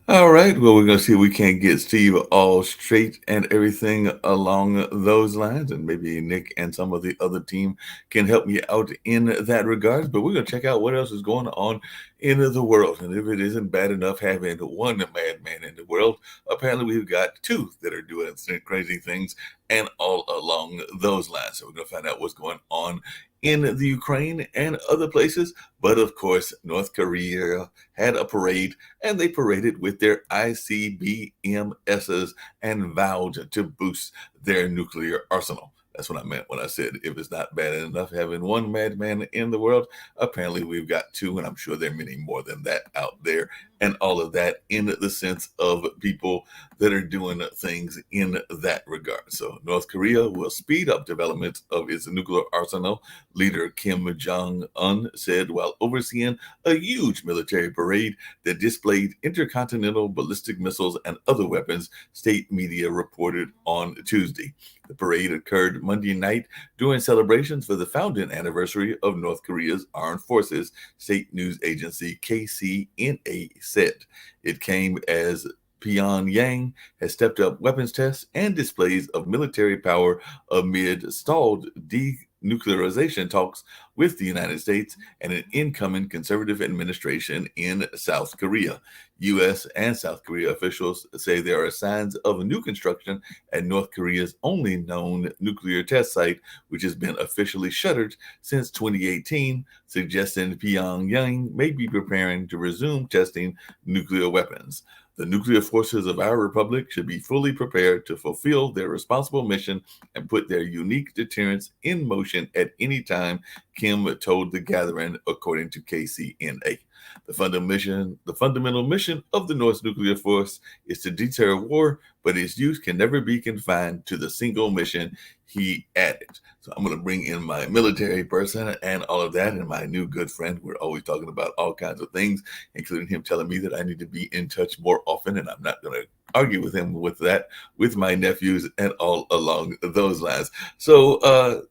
All right. Well, we're going to see if we can't get Steve all straight and everything along those lines. And maybe Nick and some of the other team can help me out in that regard. But we're going to check out what else is going on in the world. And if it isn't bad enough having one madman in the world, apparently we've got two that are doing crazy things and all along those lines. So we're going to find out what's going on in the Ukraine and other places. But of course, North Korea had a parade and they paraded with their ICBMSs and vowed to boost their nuclear arsenal. That's what I meant when I said if it's not bad enough having one madman in the world, apparently we've got two, and I'm sure there are many more than that out there. And all of that in the sense of people that are doing things in that regard. So, North Korea will speed up development of its nuclear arsenal, leader Kim Jong un said while overseeing a huge military parade that displayed intercontinental ballistic missiles and other weapons, state media reported on Tuesday. The parade occurred Monday night during celebrations for the founding anniversary of North Korea's armed forces, state news agency KCNA said. It came as Pyongyang has stepped up weapons tests and displays of military power amid stalled denuclearization talks with the United States and an incoming conservative administration in South Korea. U.S. and South Korea officials say there are signs of new construction at North Korea's only known nuclear test site, which has been officially shuttered since 2018, suggesting Pyongyang may be preparing to resume testing nuclear weapons. The nuclear forces of our republic should be fully prepared to fulfill their responsible mission and put their unique deterrence in motion at any time, Kim told the gathering, according to KCNA. The fundamental mission of the North Nuclear Force is to deter war, but its use can never be confined to the single mission, he added. So I'm going to bring in my military person and all of that, and my new good friend. We're always talking about all kinds of things, including him telling me that I need to be in touch more often, and I'm not going to argue with him with that, with my nephews, and all along those lines. So,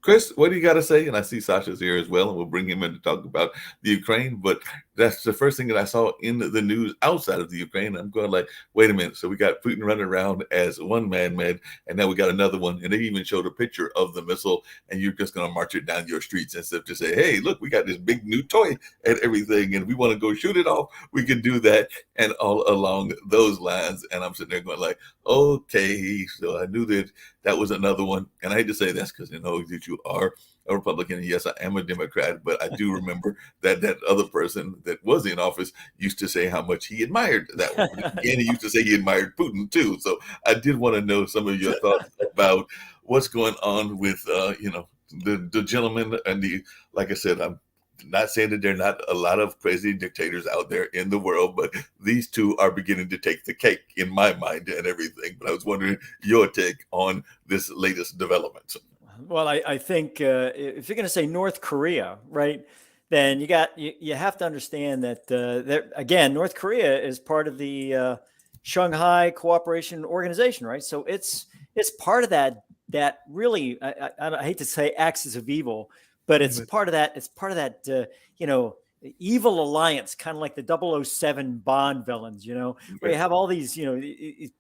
Chris, what do you got to say? And I see Sasha's here as well, and we'll bring him in to talk about the Ukraine. But that's the first thing that I saw in the news outside of the Ukraine. I'm going like, wait a minute. So we got Putin running around as one madman, and now we got another one. And they even showed a picture of the missile, and you're just going to march it down your streets instead of to say, hey, look, we got this big new toy and everything, and we want to go shoot it off. We can do that, and all along those lines. And I'm sitting there going like, okay. So I knew that was another one. And I hate to say that's because you know that you are a Republican. And yes, I am a Democrat, but I do remember that other person that was in office used to say how much he admired that one. And he used to say he admired Putin too. So I did want to know some of your thoughts about what's going on with the gentleman and like I said, I'm not saying that there are not a lot of crazy dictators out there in the world, but these two are beginning to take the cake in my mind and everything. But I was wondering your take on this latest development. Well, I think if you're going to say North Korea, right, then you have to understand that again, North Korea is part of the Shanghai Cooperation Organization, right? So it's part of that really I hate to say axis of evil, but it's part of that. It's part of that evil alliance, kind of like the 007 Bond villains, where you have all these,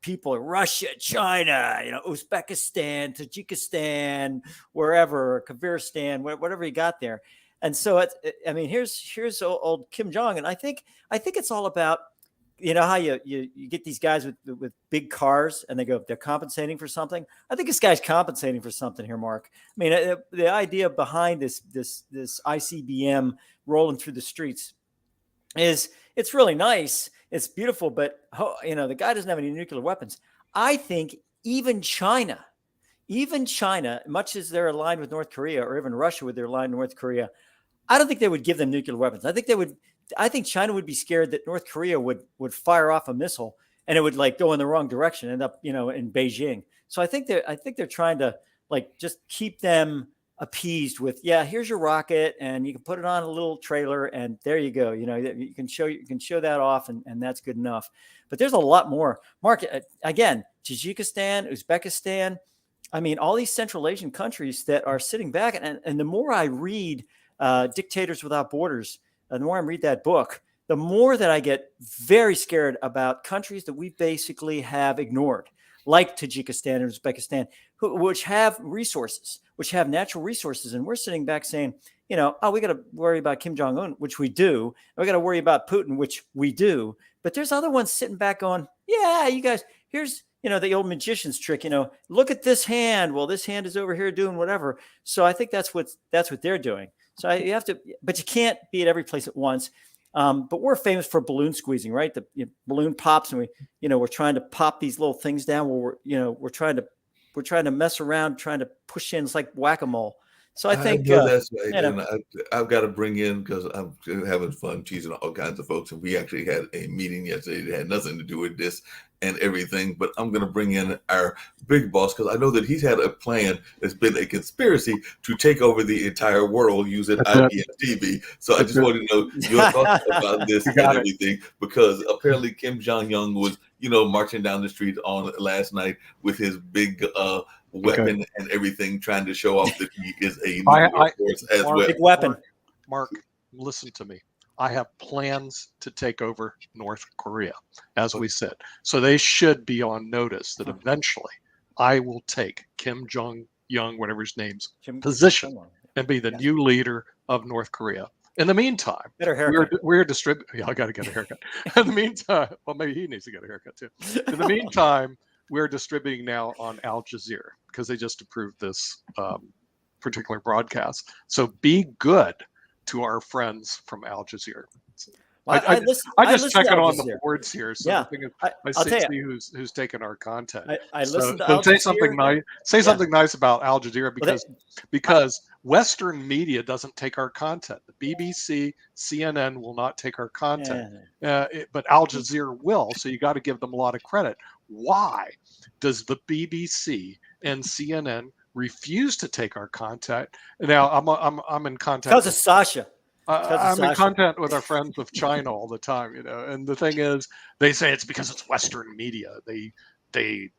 people, Russia, China, Uzbekistan, Tajikistan, wherever, Kazakhstan, whatever you got there. And so here's old Kim Jong, and I think it's all about, how you get these guys with big cars and they're compensating for something. I think this guy's compensating for something here, Mark. I mean, the idea behind this ICBM rolling through the streets is it's really nice. It's beautiful, but the guy doesn't have any nuclear weapons. I think even China, much as they're aligned with North Korea, or even Russia with their aligned with North Korea, I don't think they would give them nuclear weapons. I think China would be scared that North Korea would fire off a missile and it would like go in the wrong direction, end up, in Beijing. So I think they're trying to like just keep them appeased with, here's your rocket and you can put it on a little trailer and there you go. You can show that off and that's good enough. But there's a lot more. Mark, again, Tajikistan, Uzbekistan, I mean, all these Central Asian countries that are sitting back, and the more I read Dictators Without Borders, the more I read that book, the more that I get very scared about countries that we basically have ignored, like Tajikistan and Uzbekistan, which have resources, which have natural resources. And we're sitting back saying, we got to worry about Kim Jong-un, which we do. And we got to worry about Putin, which we do. But there's other ones sitting back going, yeah, you guys, here's, the old magician's trick, look at this hand. Well, this hand is over here doing whatever. So I think that's what they're doing. So you have to, but you can't be at every place at once. But we're famous for balloon squeezing, right? The balloon pops, and we're trying to pop these little things down. Where we're trying to mess around, trying to push in. It's like whack-a-mole. So I think that's right. And I've got to bring in, because I'm having fun teasing all kinds of folks, and we actually had a meeting yesterday that had nothing to do with this and everything. But I'm going to bring in our big boss, because I know that he's had a plan that's been a conspiracy to take over the entire world using IBM TV. So I just want to know your thoughts about this and everything, because apparently Kim Jong-un was, marching down the street on last night with his big weapon and everything, trying to show off that he is a nuclear force as well. Big weapon. Mark, listen to me. I have plans to take over North Korea, as we said. So they should be on notice that eventually I will take Kim Jong-un, whatever his name's position, and be the new leader of North Korea. In the meantime, we're distributing. Yeah, I got to get a haircut. In the meantime, well, maybe he needs to get a haircut too. In the meantime, we're distributing now on Al Jazeera, because they just approved this particular broadcast. So be good to our friends from Al Jazeera. Well, I just check it on the boards here. So yeah, the thing is, I see who's taking our content. I listen to Al say Jazeera. Something nice. Say something nice about Al Jazeera, because Western media doesn't take our content. The BBC, CNN will not take our content, but Al Jazeera will. So you got to give them a lot of credit. Why does the BBC and CNN refuse to take our content? Now I'm in contact because of Sasha. I'm in contact with our friends with China all the time, and the thing is, they say it's because it's Western media. They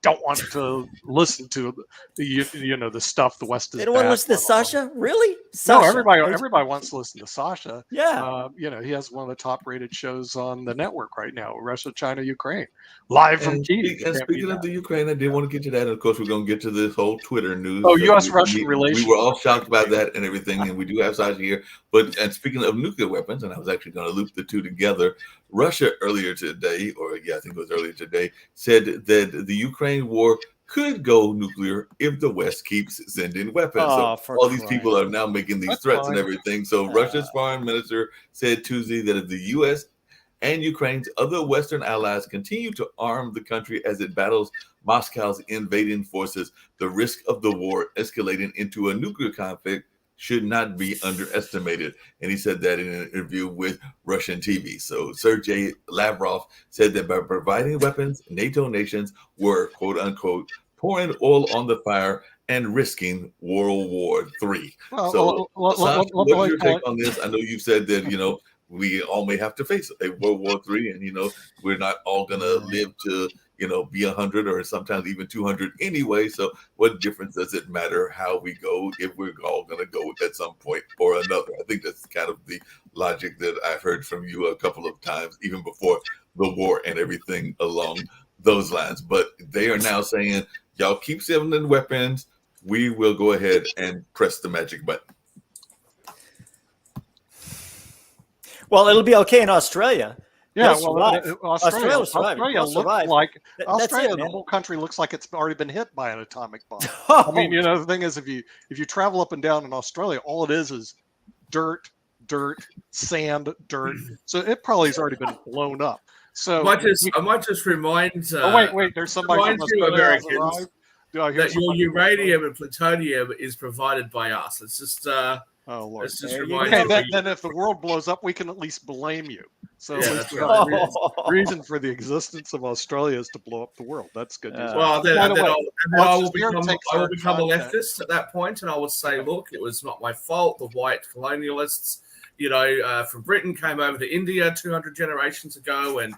don't want to listen to the stuff the West is. They don't want to listen to Sasha, really? No, everybody wants to listen to Sasha. Yeah, he has one of the top-rated shows on the network right now: Russia, China, Ukraine, live from Kyiv. And speaking of the Ukraine, I did want to get to that. And of course, we're going to get to this whole Twitter news. Oh, U.S.-Russian relations. We were all shocked about that and everything, and we do have Sasha here. And speaking of nuclear weapons, and I was actually going to loop the two together. Russia earlier today, I think it was earlier today, said that the Ukraine war could go nuclear if the West keeps sending weapons. So all these people are now making these threats and everything. So Russia's foreign minister said Tuesday that if the U.S. and Ukraine's other Western allies continue to arm the country as it battles Moscow's invading forces, the risk of the war escalating into a nuclear conflict should not be underestimated. And he said that in an interview with Russian TV. So Sergei Lavrov said that by providing weapons, NATO nations were, quote unquote, pouring oil on the fire and risking World War III. So Sasha, what's your take on this? I know you said that, we all may have to face a World War III, and, we're not all going to live to, be 100 or sometimes even 200 anyway. So what difference does it matter how we go if we're all going to go at some point or another? I think that's kind of the logic that I've heard from you a couple of times, even before the war and everything along those lines. But they are now saying, y'all keep sending weapons. We will go ahead and press the magic button. Well, it'll be okay in Australia. Yeah, Australia looks like the whole country looks like it's already been hit by an atomic bomb. I mean, the thing is, if you travel up and down in Australia, all it is dirt, sand, dirt. So it probably has already been blown up. So I might just remind. Wait. There's somebody from Australia that your uranium and plutonium is provided by us. It's just. Oh Lord! Let's just then if the world blows up, we can at least blame you. So reason for the existence of Australia is to blow up the world. That's good news. Well, then I will become a leftist at that point, and I will say, look, it was not my fault. The white colonialists, from Britain came over to India 200 generations ago and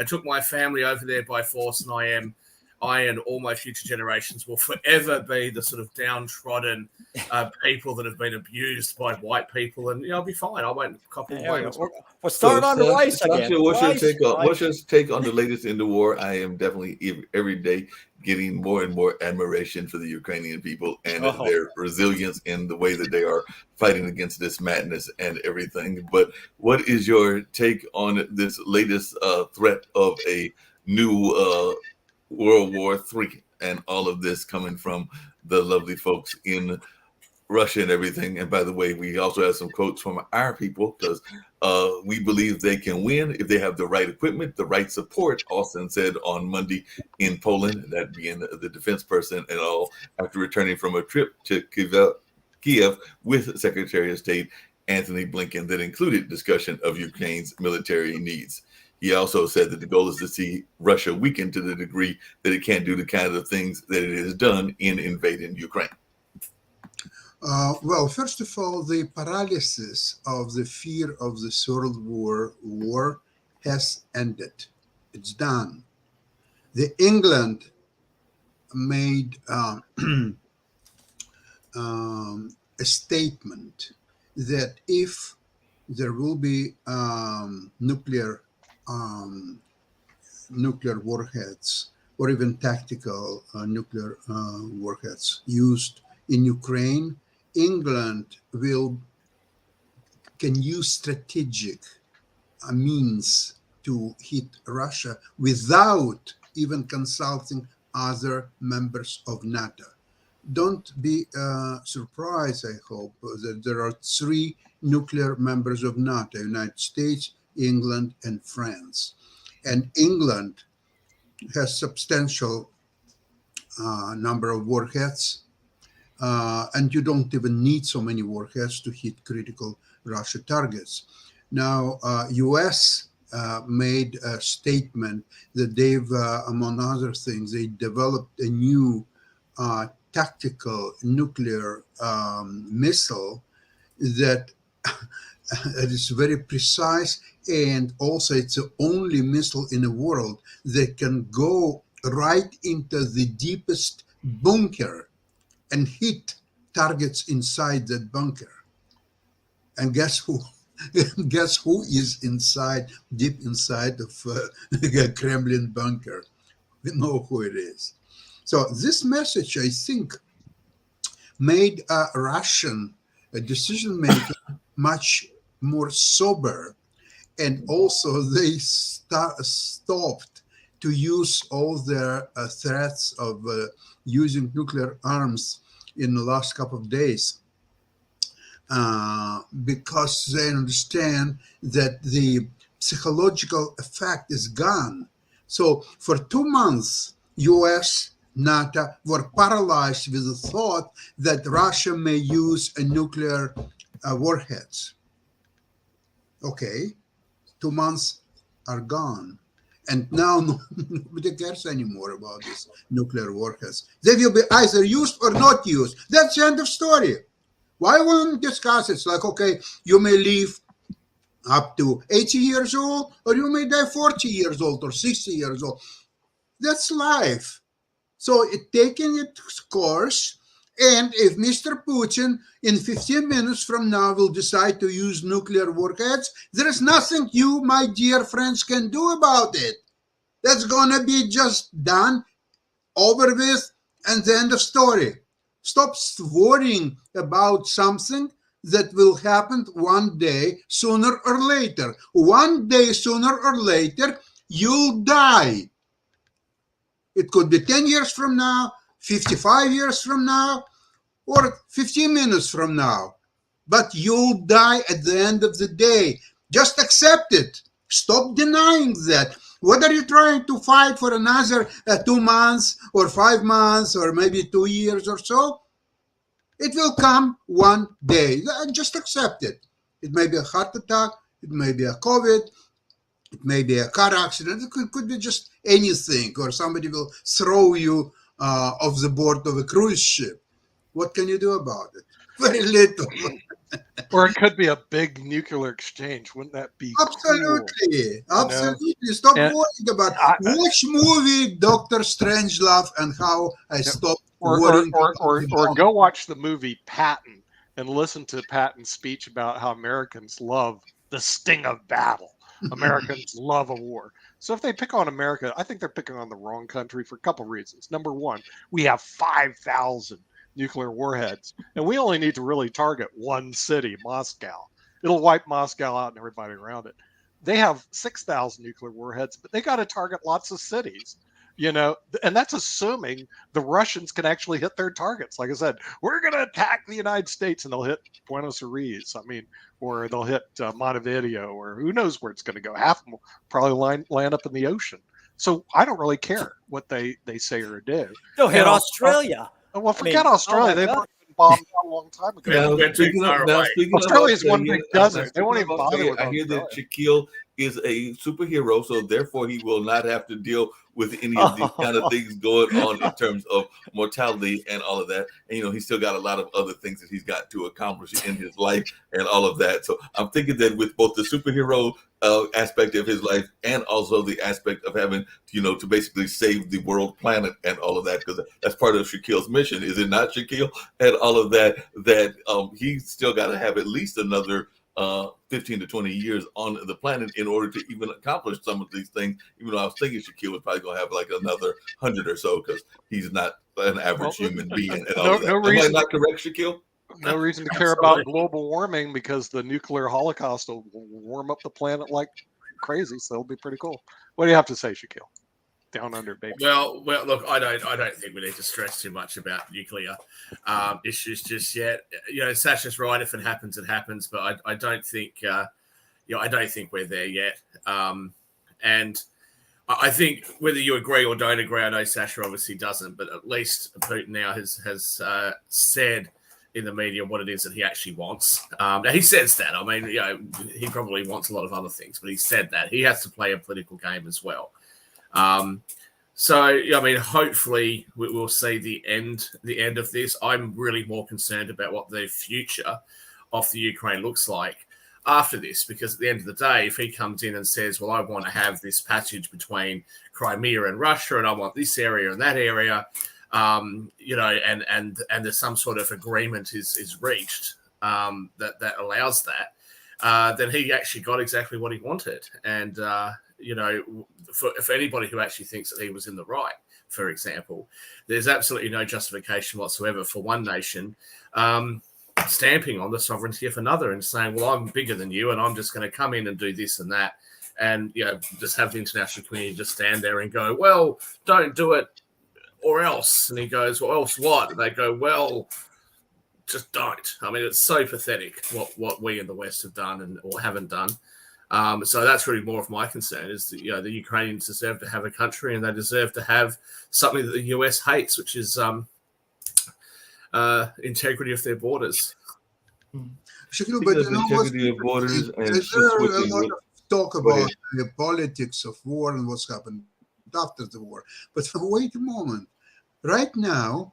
took my family over there by force, and I am I and all my future generations will forever be the sort of downtrodden people that have been abused by white people, and I'll be fine. I won't copy and blame. We'll start on rice again. What's your take on the latest in the war? I am definitely every day getting more and more admiration for the Ukrainian people and their resilience in the way that they are fighting against this madness and everything. But what is your take on this latest threat of a new World War III and all of this coming from the lovely folks in Russia and everything? And by the way, we also have some quotes from our people, because we believe they can win if they have the right equipment, the right support, Austin said on Monday in Poland, that being the defense person and all, after returning from a trip to Kiev with Secretary of State Anthony Blinken that included discussion of Ukraine's military needs. He also said that the goal is to see Russia weaken to the degree that it can't do the kind of things that it has done in invading Ukraine. Well, first of all, the paralysis of the fear of the Third War has ended. It's done. The England made a statement that if there will be nuclear warheads or even tactical nuclear warheads used in Ukraine, England can use strategic means to hit Russia without even consulting other members of NATO. Don't be surprised, I hope, that there are 3 nuclear members of NATO: United States, England, and France. And England has substantial number of warheads. And you don't even need so many warheads to hit critical Russia targets. Now, U.S. Made a statement that they've, among other things, they developed a new tactical nuclear missile that is very precise, and also it's the only missile in the world that can go right into the deepest bunker and hit targets inside that bunker. And guess who? Guess who is inside, deep inside of the Kremlin bunker? We know who it is. So this message, I think, made Russian decision making much more sober, and also they stopped to use all their threats of using nuclear arms in the last couple of days, because they understand that the psychological effect is gone. So for 2 months, US, NATO were paralyzed with the thought that Russia may use a nuclear warheads. Okay, 2 months are gone. And now nobody cares anymore about these nuclear warheads. They will be either used or not used. That's the end of story. Why wouldn't discuss it? It's like, okay, you may live up to 80 years old, or you may die 40 years old or 60 years old. That's life. So it's taking its course. And if Mr. Putin in 15 minutes from now will decide to use nuclear warheads, there is nothing you, my dear friends, can do about it. That's going to be just done, over with, and the end of story. Stop worrying about something that will happen one day, sooner or later. One day, sooner or later, you'll die. It could be 10 years from now, 55 years from now, or 15 minutes from now. But you'll die at the end of the day. Just accept it. Stop denying that. What are you trying to fight for another 2 months or 5 months or maybe 2 years or so? It will come one day. Just accept it. It may be a heart attack. It may be a COVID. It may be a car accident. It could be just anything. Or somebody will throw you off the board of a cruise ship. What can you do about it? very little. Or it could be a big nuclear exchange. Wouldn't that be Absolutely, cool? absolutely. Stop And worrying about. Watch movie Doctor Strangelove and how I stopped worrying. Or go watch the movie Patton and listen to Patton's speech about how Americans love the sting of battle. Americans love a war. So if they pick on America, I think they're picking on the wrong country for a couple reasons. Number one, we have 5,000 nuclear warheads, and we only need to really target one city, Moscow. It'll wipe Moscow out and everybody around it. They have 6,000 nuclear warheads, but they got to target lots of cities, and that's assuming the Russians can actually hit their targets. Like I said, we're going to attack the United States and they'll hit Buenos Aires. Or they'll hit Montevideo, or who knows where it's going to go. Half of them will probably land up in the ocean. So I don't really care what they say or do. They'll hit Australia. Well, forget Australia. They've already been bombed out a long time ago. Australia is one big desert. They won't even bother with I hear that Shaquille is a superhero, so therefore he will not have to deal with any of these kind of things going on in terms of mortality and all of that. And, he's still got a lot of other things that he's got to accomplish in his life and all of that. So I'm thinking that with both the superhero aspect of his life and also the aspect of having, to basically save the world planet and all of that, because that's part of Shaquille's mission, is it not, Shaquille? And all of that, he's still got to have at least another 15 to 20 years on the planet in order to even accomplish some of these things, even though I was thinking Shaquille was probably going to have like another 100 or so, because he's not an average human being. And all of that. Am I not correct, Shaquille? No reason to care about global warming, because the nuclear holocaust will warm up the planet like crazy, so it'll be pretty cool. What do you have to say, Shaquille? Down under, baby. Well, look, I don't think we need to stress too much about nuclear issues just yet. Sasha's right. If it happens, it happens. But I don't think, I don't think we're there yet. And I think whether you agree or don't agree, I know Sasha obviously doesn't, but at least Putin now has said in the media what it is that he actually wants. Now he says that. I mean, he probably wants a lot of other things, but he said that he has to play a political game as well. So I mean, hopefully we'll see the end of this. I'm really more concerned about what the future of the Ukraine looks like after this, because at the end of the day, if he comes in and says, well, I want to have this passage between Crimea and Russia, and I want this area and that area, and there's some sort of agreement is reached that allows that, then he actually got exactly what he wanted. And for anybody who actually thinks that he was in the right, for example, there's absolutely no justification whatsoever for one nation stamping on the sovereignty of another and saying, well, I'm bigger than you and I'm just going to come in and do this and that. And, just have the international community just stand there and go, well, don't do it or else. And he goes, well, else what? And they go, well, just don't. I mean, it's so pathetic what we in the West have done or haven't done. So that's really more of my concern, is that, the Ukrainians deserve to have a country, and they deserve to have something that the US hates, which is integrity of their borders. Shaquille, but integrity of borders, and there a lot of talk about the politics of war and what's happened after the war. But wait a moment. Right now,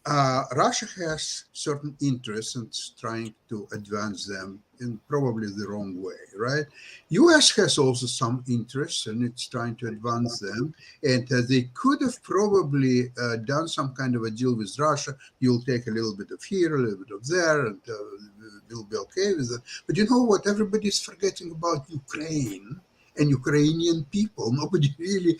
Russia has certain interests and is trying to advance them in probably the wrong way, right? US has also some interests and it's trying to advance them. And they could have probably done some kind of a deal with Russia. You'll take a little bit of here, a little bit of there, and we'll be okay with it. But you know what? Everybody's forgetting about Ukraine and Ukrainian people. Nobody really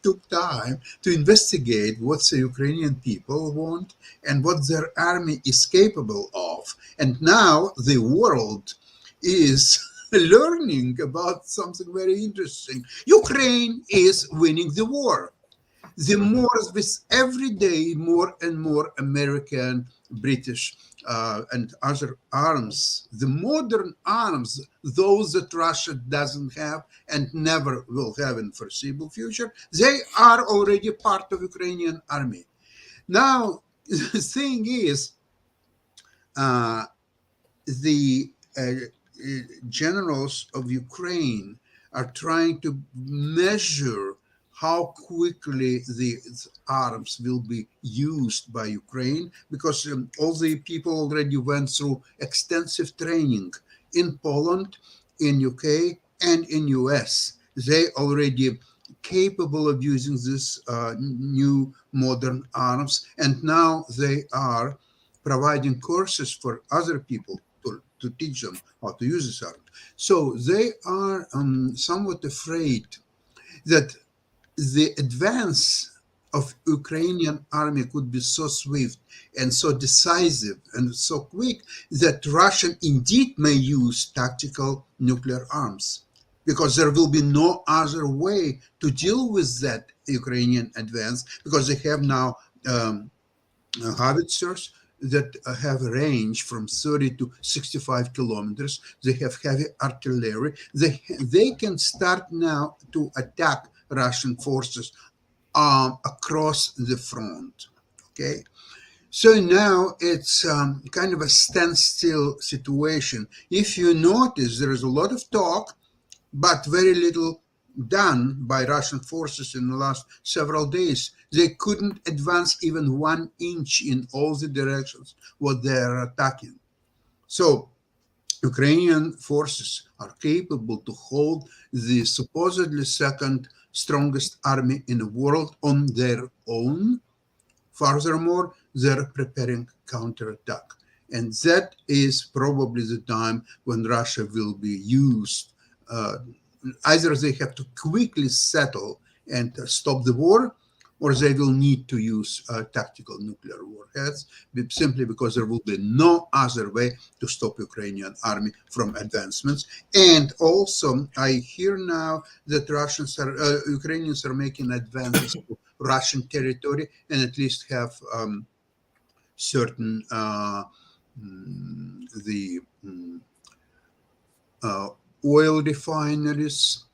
took time to investigate what the Ukrainian people want and what their army is capable of. And now the world is learning about something very interesting. Ukraine is winning the war. The more, with every day, more and more American, British, and other arms, the modern arms, those that Russia doesn't have and never will have in foreseeable future, they are already part of Ukrainian army. Now, the thing is, the generals of Ukraine are trying to measure how quickly the arms will be used by Ukraine, because all the people already went through extensive training in Poland, in UK, and in US. They already capable of using this new modern arms, and now they are providing courses for other people to teach them how to use this arm. So they are somewhat afraid that the advance of Ukrainian army could be so swift and so decisive and so quick that Russia indeed may use tactical nuclear arms, because there will be no other way to deal with that Ukrainian advance, because they have now howitzers that have a range from 30 to 65 kilometers. They have heavy artillery. They can start now to attack Russian forces across the front. Okay. So now it's kind of a standstill situation. If you notice, there is a lot of talk, but very little done by Russian forces in the last several days. They couldn't advance even 1 inch in all the directions what they are attacking. So Ukrainian forces are capable to hold the supposedly second strongest army in the world on their own. Furthermore, they're preparing counterattack. And that is probably the time when Russia will be used. Either they have to quickly settle and stop the war, or they will need to use tactical nuclear warheads, simply because there will be no other way to stop Ukrainian army from advancements. And also, I hear now that Ukrainians are making advances to Russian territory, and at least have certain oil refineries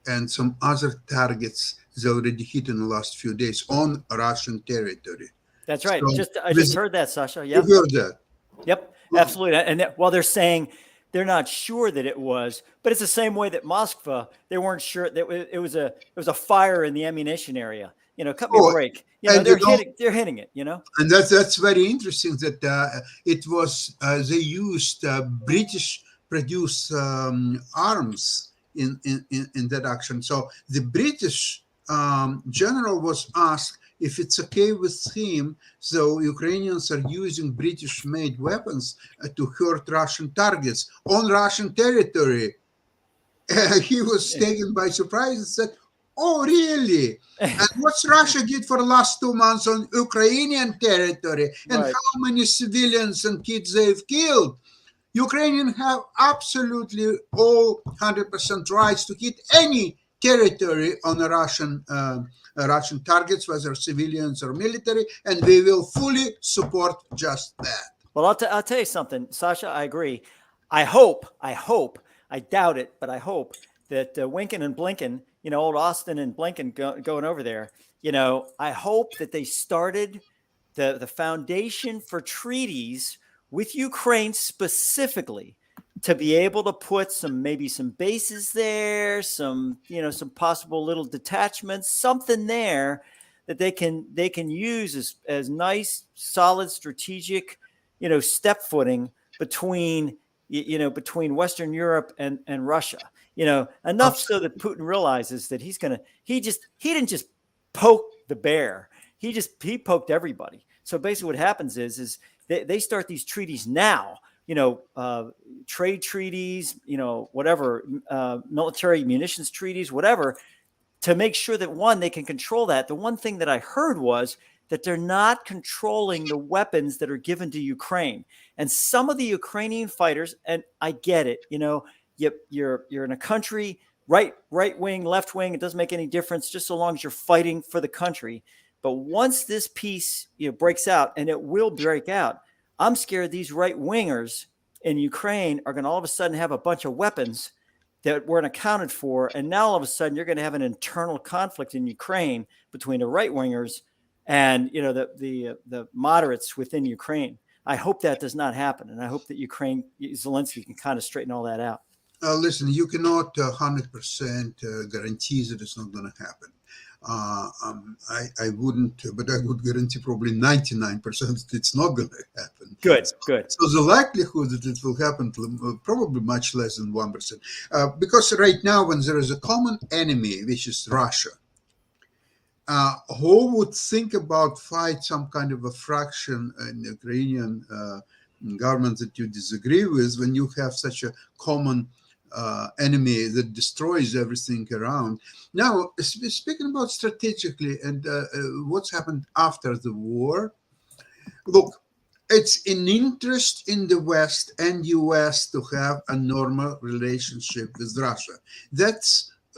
and some other targets they already hit in the last few days on Russian territory. That's right. So I just heard that, Sasha. Yeah. You heard that? Yep, absolutely. And while they're saying they're not sure that it was, but it's the same way that Moscow, they weren't sure that it was a fire in the ammunition area. Cut me a break. They're hitting it. And that's very interesting that it was they used British produced arms in that action. So the British general was asked if it's okay with him. So Ukrainians are using British-made weapons to hurt Russian targets on Russian territory. He was taken by surprise and said, "Oh, really? And what's Russia did for the last 2 months on Ukrainian territory, and Right. how many civilians and kids they've killed? Ukrainians have absolutely all 100% rights to hit any territory on a Russian targets, whether civilians or military, and we will fully support just that." Well, I'll tell you something, Sasha. I agree. I hope, I doubt it, but I hope that Winken and Blinken, old Austin and Blinken going over there, I hope that they started the foundation for treaties with Ukraine specifically to be able to put maybe some bases there, some possible little detachments, something there that they can use as nice, solid, strategic, step footing between Western Europe and Russia, enough so that Putin realizes that he didn't just poke the bear. He poked everybody. So basically what happens is they start these treaties now, trade treaties, whatever, military munitions treaties, whatever, to make sure that, one, they can control that. The one thing that I heard was that they're not controlling the weapons that are given to Ukraine. And some of the Ukrainian fighters, and I get it, you're in a country, right wing, left wing, it doesn't make any difference, just so long as you're fighting for the country. But once this peace breaks out, and it will break out, I'm scared these right wingers in Ukraine are going to all of a sudden have a bunch of weapons that weren't accounted for. And now all of a sudden you're going to have an internal conflict in Ukraine between the right wingers and the moderates within Ukraine. I hope that does not happen, and I hope that Zelensky can kind of straighten all that out. Listen, you cannot 100% guarantee that it's not going to happen. I wouldn't, but I would guarantee probably 99% it's not going to happen. Good, good. So the likelihood that it will happen probably much less than 1%. Because right now, when there is a common enemy, which is Russia, who would think about fight some kind of a fraction in the Ukrainian government that you disagree with when you have such a common enemy that destroys everything around? Now, speaking about strategically and what's happened after the war, look, it's an interest in the West and US to have a normal relationship with Russia. That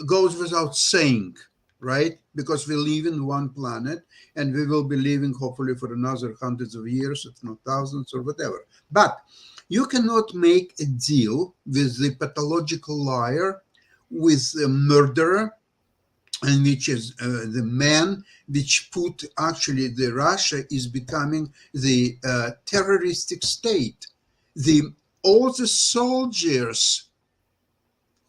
goes without saying, right? Because we live in one planet and we will be living hopefully for another hundreds of years, if not thousands or whatever. But you cannot make a deal with the pathological liar, with a murderer, and which is the man which put actually the Russia is becoming the terroristic state. All the soldiers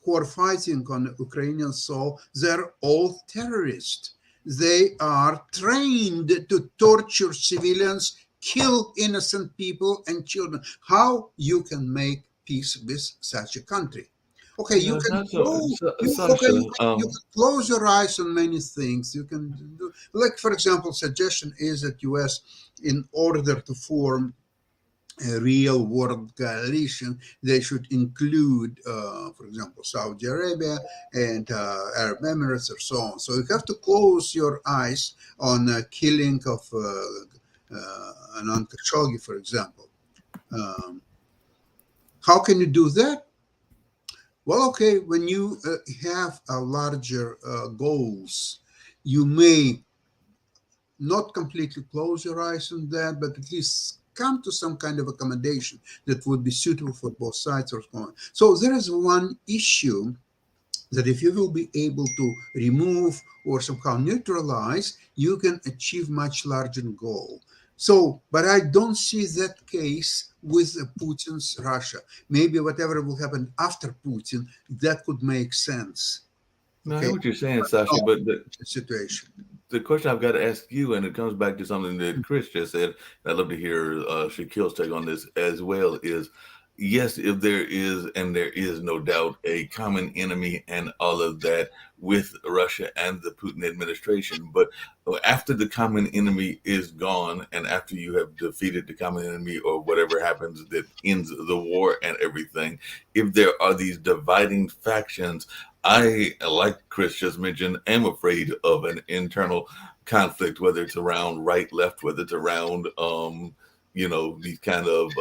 who are fighting on Ukrainian soil, they're all terrorists. They are trained to torture civilians, kill innocent people and children. How you can make peace with such a country? Okay, you can close your eyes on many things. You can do, like, for example, suggestion is that U.S., in order to form a real world coalition, they should include, for example, Saudi Arabia and Arab Emirates or so on. So you have to close your eyes on killing of Anand Khashoggi, for example. How can you do that? Well, okay, when you have a larger goals, you may not completely close your eyes on that, but at least come to some kind of accommodation that would be suitable for both sides or so on. So there is one issue that if you will be able to remove or somehow neutralize, you can achieve much larger goal. So, but I don't see that case with Putin's Russia. Maybe whatever will happen after Putin, that could make sense. No, I know what you're saying, Sasha, but the situation. The question I've got to ask you, and it comes back to something that Chris just said, and I'd love to hear Shaquille's take on this as well, is yes, if there is, and there is no doubt, a common enemy and all of that with Russia and the Putin administration. But after the common enemy is gone, and after you have defeated the common enemy or whatever happens that ends the war and everything, if there are these dividing factions, I, like Chris just mentioned, am afraid of an internal conflict, whether it's around right, left, whether it's around, these kind of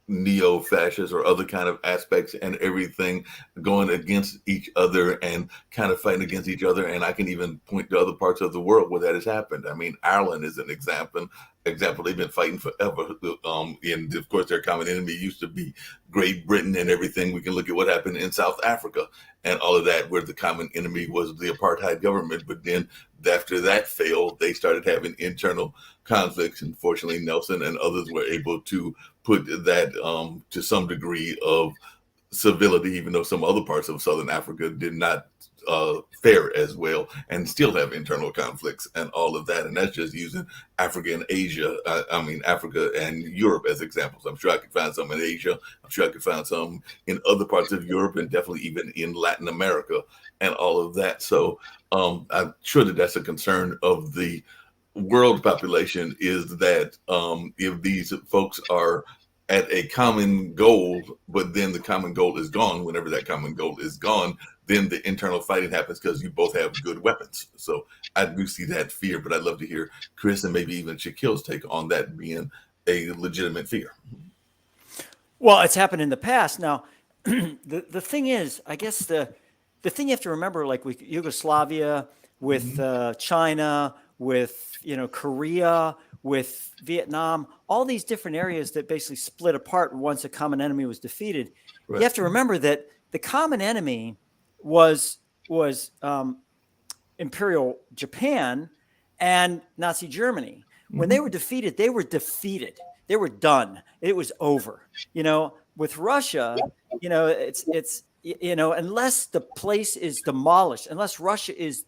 neo-fascist or other kind of aspects and everything going against each other and kind of fighting against each other. And I can even point to other parts of the world where that has happened. I mean, Ireland is an example. They've been fighting forever. And of course, their common enemy used to be Great Britain and everything. We can look at what happened in South Africa and all of that, where the common enemy was the apartheid government. But then after that failed, they started having internal conflicts. And fortunately, Nelson and others were able to put that to some degree of civility, even though some other parts of Southern Africa did not fare as well and still have internal conflicts and all of that. And that's just using Africa and Asia, Africa and Europe as examples. I'm sure I could find some in Asia. I'm sure I could find some in other parts of Europe and definitely even in Latin America and all of that. So I'm sure that that's a concern of the world population, is that if these folks are at a common goal, but then the common goal is gone, whenever that common goal is gone, then the internal fighting happens because you both have good weapons. So I do see that fear, but I'd love to hear Chris and maybe even Shaquille's take on that being a legitimate fear. Well, it's happened in the past. Now, the thing is, I guess the thing you have to remember, like with Yugoslavia, with China, with Korea, with Vietnam, all these different areas that basically split apart once a common enemy was defeated. Right. You have to remember that the common enemy was Imperial Japan and Nazi Germany. When they were defeated, they were defeated. They were done. It was over. With Russia, it's unless the place is demolished, unless Russia is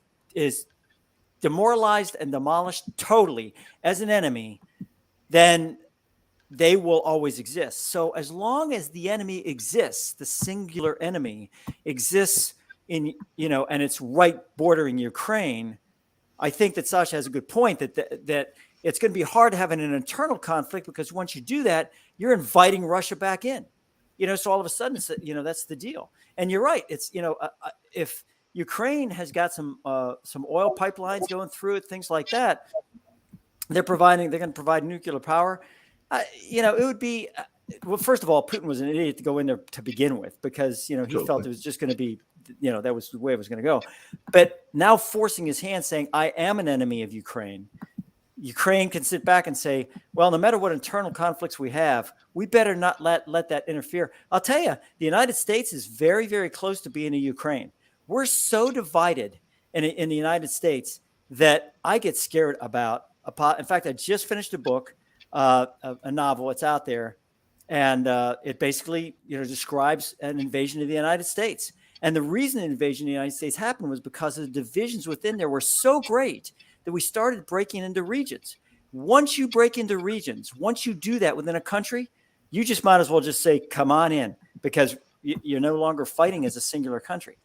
demoralized and demolished totally as an enemy, then they will always exist. So as long as the enemy exists, the singular enemy exists in, and it's right bordering Ukraine, I think that Sasha has a good point that it's going to be hard to have an internal conflict, because once you do that, you're inviting Russia back in. So all of a sudden, that's the deal. And you're right. It's, if Ukraine has got some oil pipelines going through it, things like that, they're going to provide nuclear power. It would be, well, first of all, Putin was an idiot to go in there to begin with, because, he felt it was just going to be, that was the way it was going to go. But now forcing his hand, saying, I am an enemy of Ukraine. Ukraine can sit back and say, well, no matter what internal conflicts we have, we better not let that interfere. I'll tell you, the United States is very, very close to being a Ukraine. We're so divided in the United States that I get scared about. In fact, I just finished a book, a novel. It's out there, and it basically describes an invasion of the United States. And the reason the invasion of the United States happened was because the divisions within there were so great that we started breaking into regions. Once you break into regions, once you do that within a country, you just might as well just say, come on in, because you're no longer fighting as a singular country.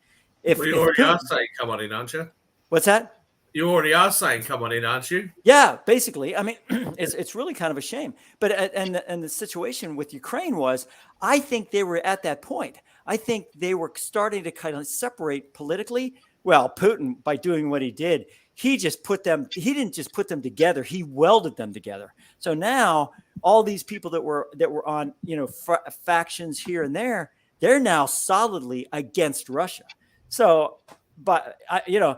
You already are saying, come on in, aren't you? What's that? You already are saying, come on in, aren't you? Yeah, basically. I mean, it's really kind of a shame. But and the situation with Ukraine was, I think they were at that point. I think they were starting to kind of separate politically. Well, Putin, by doing what he did, he didn't just put them together. He welded them together. So now all these people that were on, factions here and there, they're now solidly against Russia. So, but the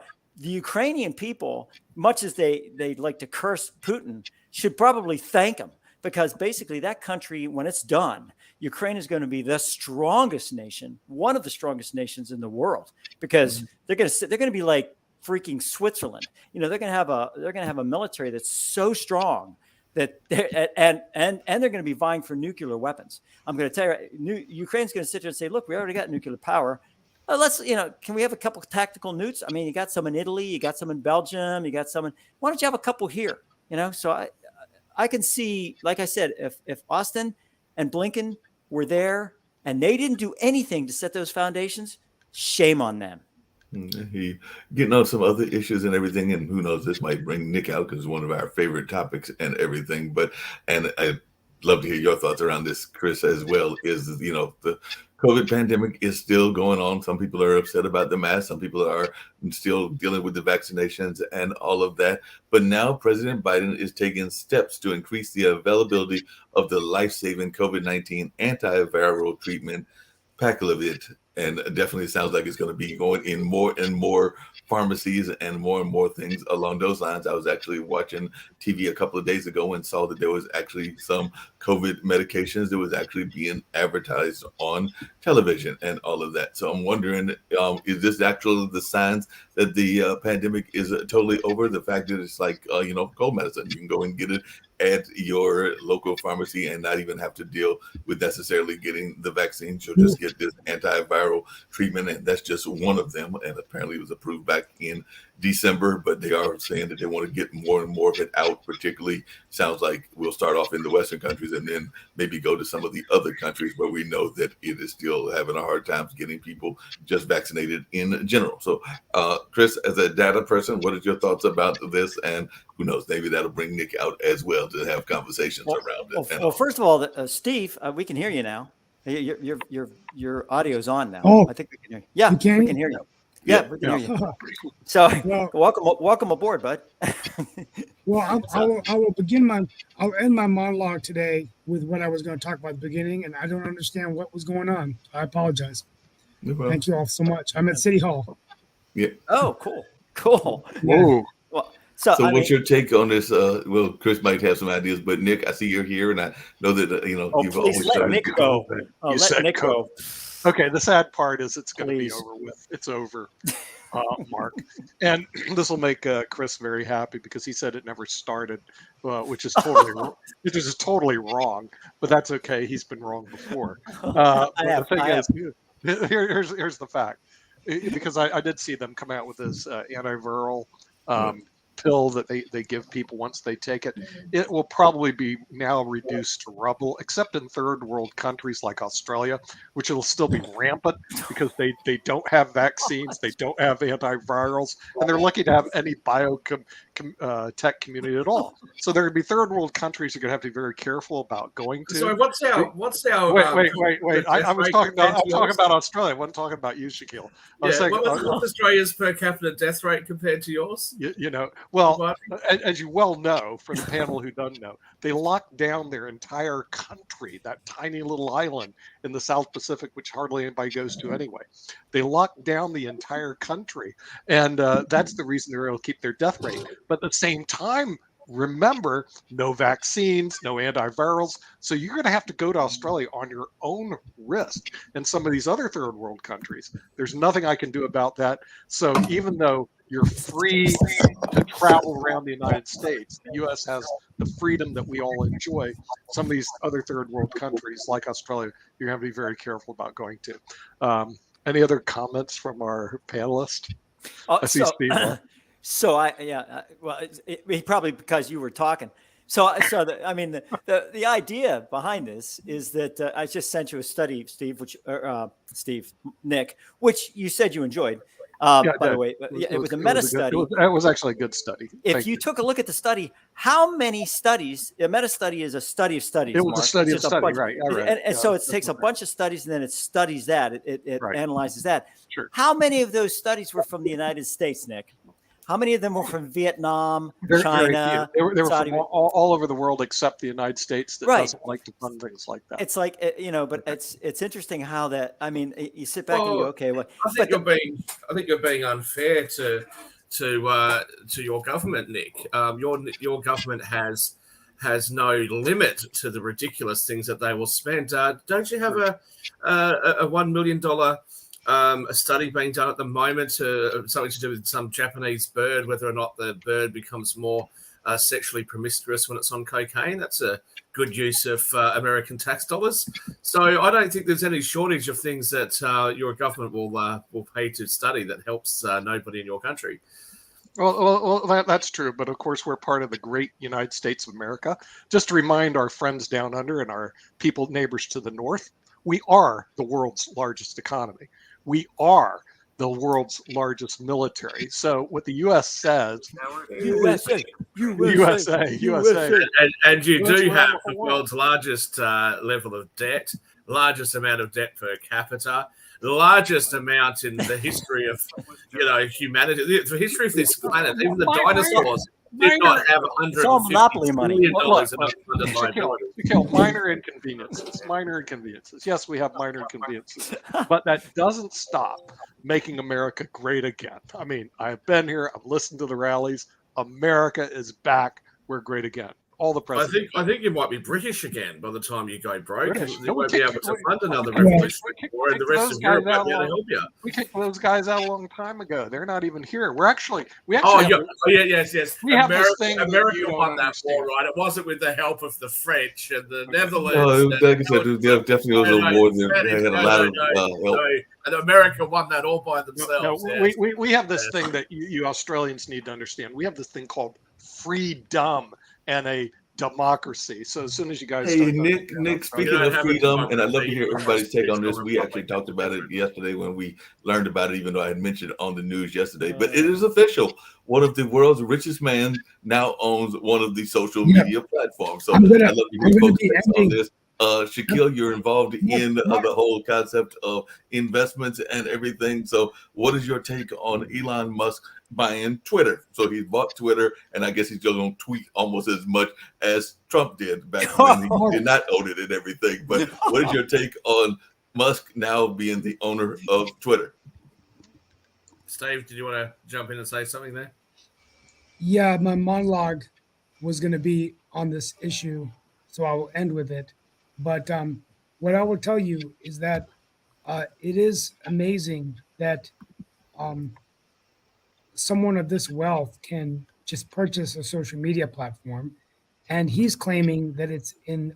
Ukrainian people, much as they like to curse Putin, should probably thank him, because basically that country, when it's done, Ukraine is going to be the strongest nation, one of the strongest nations in the world, because they're going to be like freaking Switzerland. They're going to have a military that's so strong that and they're going to be vying for nuclear weapons. I'm going to tell you, Ukraine's going to sit there and say, look, we already got nuclear power. Can we have a couple of tactical nukes? I mean, you got some in Italy, you got some in Belgium, you got some in, why don't you have a couple here? So I can see, like I said, if Austin and Blinken were there and they didn't do anything to set those foundations, shame on them. He getting on some other issues and everything, and who knows, this might bring Nick out because it's one of our favorite topics and everything. And I'd love to hear your thoughts around this, Chris, as well. Is the COVID pandemic is still going on. Some people are upset about the mask. Some people are still dealing with the vaccinations and all of that. But now President Biden is taking steps to increase the availability of the life-saving COVID-19 antiviral treatment, Paxlovid. And it definitely sounds like it's going to be going in more and more pharmacies and more things along those lines. I was actually watching TV a couple of days ago and saw that there was actually some COVID medications that was actually being advertised on television and all of that. So I'm wondering, is this actually the signs that the pandemic is totally over? The fact that it's like, cold medicine, you can go and get it at your local pharmacy and not even have to deal with necessarily getting the vaccine. You'll just get this antiviral treatment, and that's just one of them. And apparently it was approved back in December, but they are saying that they want to get more and more of it out. Particularly, sounds like we'll start off in the Western countries and then maybe go to some of the other countries where we know that it is still having a hard time getting people just vaccinated in general. So, Chris, as a data person, what is your thoughts about this? And who knows, maybe that'll bring Nick out as well to have conversations around it. Well, first of all, Steve, we can hear you now. Your audio's on now. Oh, I think we can hear you. Yeah, we can hear you. Yeah, we can hear you. So, welcome aboard, bud. Well, I'll end my monologue today with what I was going to talk about at the beginning, and I don't understand what was going on. I apologize. No problem. Thank you all so much. I'm at City Hall. Yeah. Oh, cool. Whoa. Well, so what's your take on this? Well, Chris might have some ideas, but Nick, I see you're here, and I know that you've always let Nick go. Let Nick go. Okay, the sad part is it's going to be over with. It's over, Mark. And this will make Chris very happy because he said it never started, which is totally wrong. But that's okay. He's been wrong before. Here's the fact, because I did see them come out with this antiviral pill that they give people once they take it. It will probably be now reduced to rubble, except in third world countries like Australia, which will still be rampant because they don't have vaccines, they don't have antivirals, and they're lucky to have any tech community at all. So there are going to be third world countries you're going to have to be very careful about going to. So what's our wait. I was talking about Australia. I wasn't talking about you, Shaquille. I was saying, what's Australia's per capita death rate compared to yours? Well, as you well know, for the panel who doesn't know, they locked down their entire country, that tiny little island in the South Pacific, which hardly anybody goes to anyway. They locked down the entire country, and that's the reason they're able to keep their death rate. But at the same time, remember, no vaccines, no antivirals. So you're going to have to go to Australia on your own risk. And some of these other third world countries, there's nothing I can do about that. So even though you're free to travel around the United States, the U.S. has the freedom that we all enjoy. Some of these other third world countries like Australia, you're going to have to be very careful about going to. Any other comments from our panelists? I see Steve. Well, probably because you were talking. The idea behind this is that I just sent you a study, Nick, which you said you enjoyed. By the way, it was a meta study. It was actually a good study. If you took a look at the study, how many studies? A meta study is a study of studies. It was a study of studies, right? And so it takes a bunch of studies and then it studies that. It analyzes that. Sure. How many of those studies were from the United States, Nick? How many of them were from Vietnam, China? They were from all over the world except the United States that doesn't like to fund things like that. It's like, but it's interesting how that. I mean, you sit back and you go, okay, well, I think you're being unfair to your government, Nick. Your government has no limit to the ridiculous things that they will spend. Don't you have a $1 million a study being done at the moment something to do with some Japanese bird, whether or not the bird becomes more sexually promiscuous when it's on cocaine? That's a good use of American tax dollars. So I don't think there's any shortage of things that your government will pay to study that helps nobody in your country. Well, that's true. But of course, we're part of the great United States of America. Just to remind our friends down under and our neighbors to the north, we are the world's largest economy. We are the world's largest military. So what the U.S. says, USA. And you do have the world's largest level of debt, largest amount of debt per capita, the largest amount in the history of humanity, the history of this planet. Even the dinosaurs did not have $150 billion in liability. Minor inconveniences. Yes, we have minor inconveniences, but that doesn't stop making America great again. I mean, I've been here. I've listened to the rallies. America is back. We're great again. All the presidents. I think you might be British again by the time you go broke. You won't be able to fund another revolution, or the rest of Europe won't be able to help you. We kicked those guys out a long time ago. They're not even here. Yes. We have this thing. America won that war, right? It wasn't with the help of the French and the Netherlands. Like I said, there definitely was a war. They had a lot of help. And America won that all by themselves. We have this thing that you Australians need to understand. We have this thing called freedom and a democracy. So as soon as you guys Nick, speaking of freedom, and I'd love to hear everybody's take on this. We actually talked about it yesterday when we learned about it, even though I had mentioned it on the news yesterday. But it is official. One of the world's richest men now owns one of the social media platforms. So I'd love to hear folks' takes on this. Shaquille, you're involved in the whole concept of investments and everything. So what is your take on Elon Musk buying Twitter? So he's bought Twitter, and I guess he's just going to tweet almost as much as Trump did back when he did not own it and everything. But what is your take on Musk now being the owner of Twitter? Steve, did you want to jump in and say something there? Yeah, my monologue was going to be on this issue, so I will end with it. But what I will tell you is that it is amazing that someone of this wealth can just purchase a social media platform, and he's claiming that it's in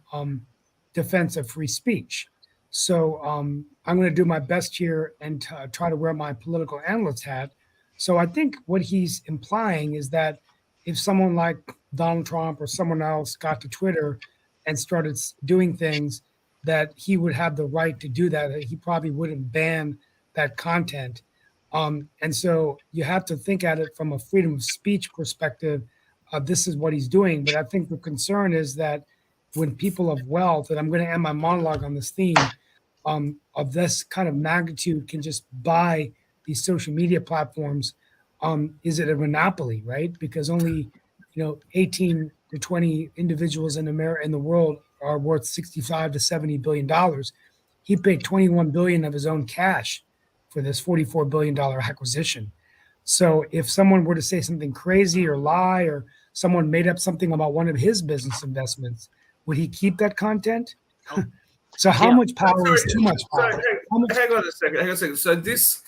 defense of free speech. So I'm going to do my best here and try to wear my political analyst hat. So I think what he's implying is that if someone like Donald Trump or someone else got to Twitter and started doing things, that he would have the right to do that. He probably wouldn't ban that content. And so you have to think at it from a freedom of speech perspective. This is what he's doing. But I think the concern is that when people of wealth, and I'm going to end my monologue on this theme, of this kind of magnitude can just buy these social media platforms, is it a monopoly, right? Because only 18 to 20 individuals in America, in the world, are worth 65 to 70 billion dollars. He paid 21 billion of his own cash for this 44 billion dollar acquisition. So if someone were to say something crazy or lie, or someone made up something about one of his business investments, would he keep that content? So how much power is too much power? Hang on a second. So this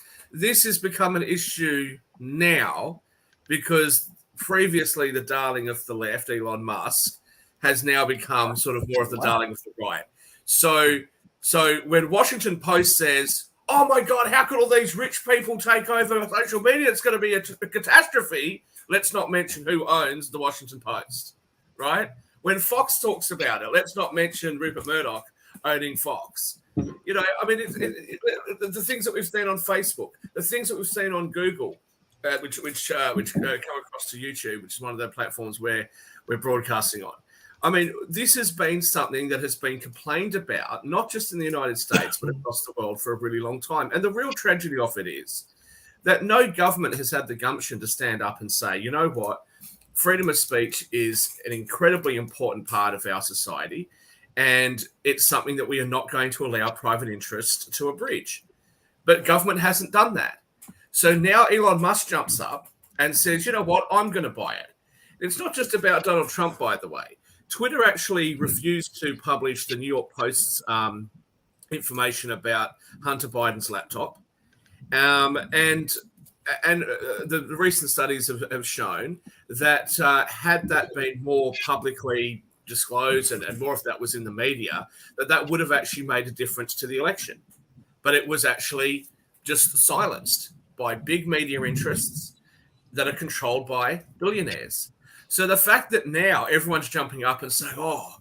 has become an issue now because previously the darling of the left, Elon Musk, has now become sort of more of the darling of the right. So when Washington Post says, "Oh my God, how could all these rich people take over social media? It's going to be a catastrophe." Let's not mention who owns the Washington Post, right? When Fox talks about it, let's not mention Rupert Murdoch owning Fox. I mean, the things that we've seen on Facebook, the things that we've seen on Google, which come across to YouTube, which is one of the platforms where we're broadcasting on. I mean, this has been something that has been complained about, not just in the United States, but across the world for a really long time. And the real tragedy of it is that no government has had the gumption to stand up and say, you know what, freedom of speech is an incredibly important part of our society, and it's something that we are not going to allow private interest to abridge. But government hasn't done that. So now Elon Musk jumps up and says, you know what, I'm going to buy it. It's not just about Donald Trump, by the way. Twitter actually refused to publish the New York Post's information about Hunter Biden's laptop. And the recent studies have shown that had that been more publicly disclosed and more of that was in the media, that would have actually made a difference to the election. But it was actually just silenced by big media interests that are controlled by billionaires. So the fact that now everyone's jumping up and saying, "Oh,